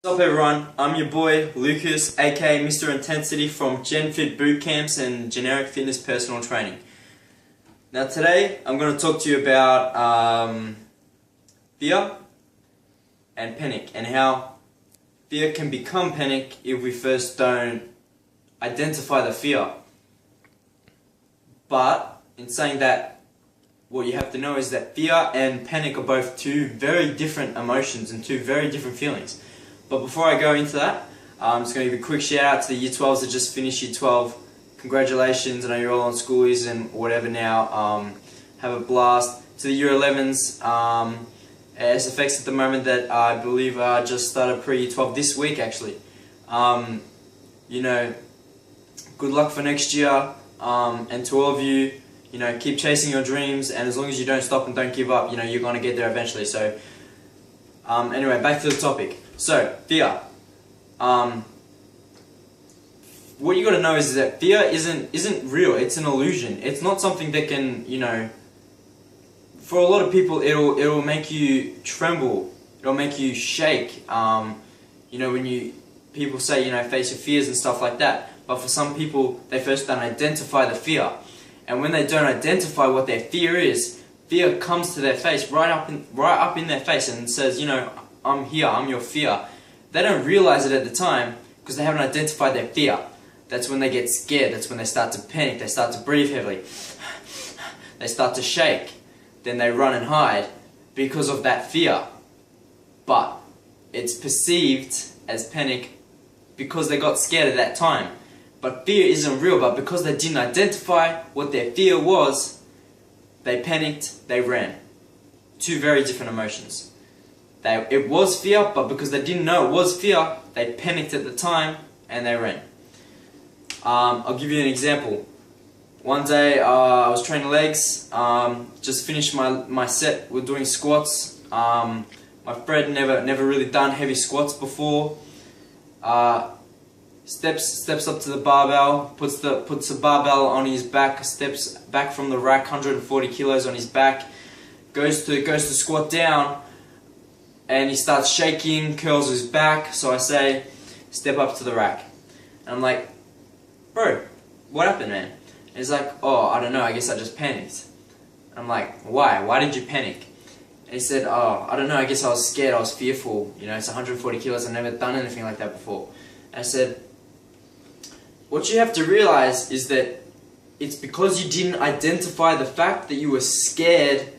What's up everyone, I'm your boy Lucas, aka Mr. Intensity from Gen Fit Boot Camps and Generic Fitness Personal Training. Now today I'm going to talk to you about fear and panic, and how fear can become panic if we first don't identify the fear. But in saying that, what you have to know is that fear and panic are both two very different emotions and two very different feelings. But before I go into that, I'm just going to give a quick shout out to the Year 12s that just finished Year 12. Congratulations, I know you're all on schoolies and whatever now. Have a blast. To the Year 11s, SFX at the moment that I believe just started pre-Year 12 this week actually. You know, good luck for next year, and to all of you, you know, keep chasing your dreams, and as long as you don't stop and don't give up, you know, you're going to get there eventually. So, anyway, back to the topic. So, fear. What you got to know is that fear isn't real. It's an illusion. It's not something that can, you know, for a lot of people it'll make you tremble. It'll make you shake. You know, when people say, you know, face your fears and stuff like that. But for some people, they first don't identify the fear. And when they don't identify what their fear is, fear comes to their face, right up in their face, and says, you know, I'm here, I'm your fear. They don't realize it at the time because they haven't identified their fear. That's when they get scared, that's when they start to panic, they start to breathe heavily, they start to shake, then they run and hide because of that fear. But it's perceived as panic because they got scared at that time. But fear isn't real, but because they didn't identify what their fear was, they panicked, they ran. Two very different emotions. It was fear, but because they didn't know it was fear, they panicked at the time and they ran. I'll give you an example. One day I was training legs, just finished my set with doing squats. My friend never really done heavy squats before. Steps up to the barbell, puts the barbell on his back, steps back from the rack, 140 kilos on his back, goes to squat down, and he starts shaking, curls his back. So I say, step up to the rack. And I'm like, bro, what happened, man? And he's like, oh, I don't know, I guess I just panicked. I'm like, why? Why did you panic? And he said, oh, I don't know, I guess I was scared, I was fearful. You know, it's 140 kilos, I've never done anything like that before. And I said, what you have to realize is that it's because you didn't identify the fact that you were scared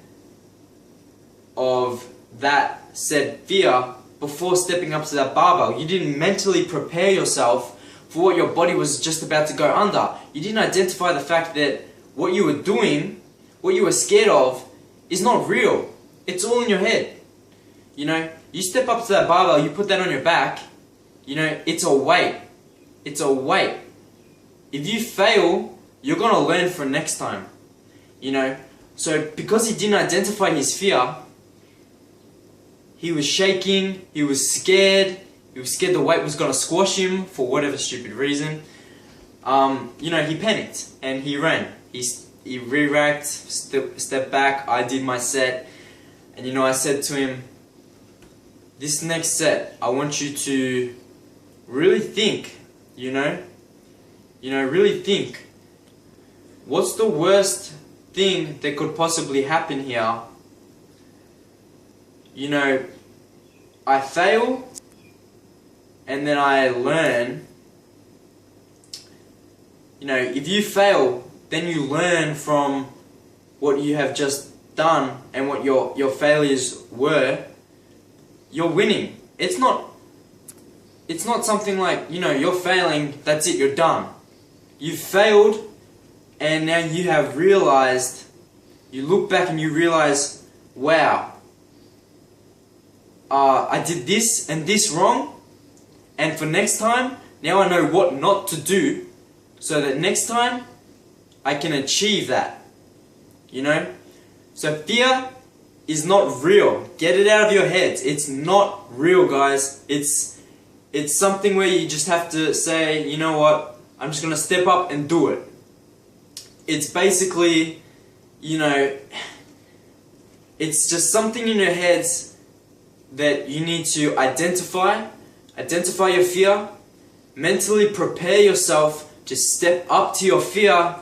of that said fear before stepping up to that barbell. You didn't mentally prepare yourself for what your body was just about to go under. You didn't identify the fact that what you were doing, what you were scared of, is not real. It's all in your head. You know, you step up to that barbell, you put that on your back, you know, it's a weight. It's a weight. If you fail, you're going to learn for next time. You know, so because he didn't identify his fear, he was shaking, he was scared the weight was going to squash him for whatever stupid reason. You know, he panicked and he ran. He re-racked, stepped back, I did my set, and you know, I said to him, this next set, I want you to really think, you know, really think, what's the worst thing that could possibly happen here? You know, I fail, and then I learn. You know, if you fail, then you learn from what you have just done and what your failures were. You're winning. It's not something like, you know, you're failing, that's it, you're done. You've failed, and now you have realized, you look back and you realize, wow, I did this and this wrong, and for next time, now I know what not to do, so that next time, I can achieve that. You know? So fear is not real. Get it out of your heads. It's not real, guys. It's something where you just have to say, you know what, I'm just going to step up and do it. It's basically, you know, it's just something in your heads that you need to identify, Identify your fear, mentally prepare yourself to step up to your fear,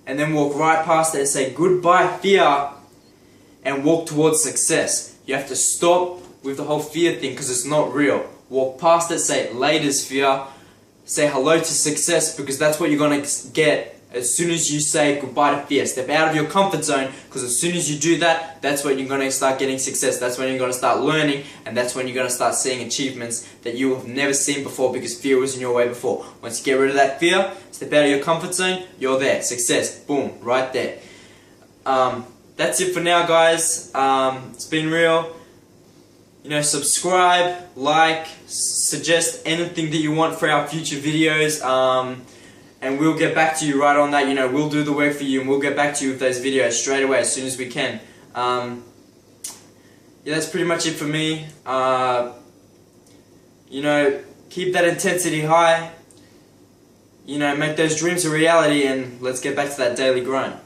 and then walk right past it and say goodbye fear, and walk towards success. You have to stop with the whole fear thing because it's not real. Walk past it, say later's fear, say hello to success, because that's what you're going to get as soon as you say goodbye to fear. Step out of your comfort zone, because as soon as you do that, that's when you're going to start getting success. That's when you're going to start learning, and that's when you're going to start seeing achievements that you have never seen before because fear was in your way before. Once you get rid of that fear, step out of your comfort zone, you're there. Success. Boom. Right there. That's it for now, guys. It's been real. Subscribe, like, suggest anything that you want for our future videos, and we'll get back to you right on that. We'll do the work for you, and we'll get back to you with those videos straight away as soon as we can. Yeah, that's pretty much it for me. Keep that intensity high. Make those dreams a reality, and let's get back to that daily grind.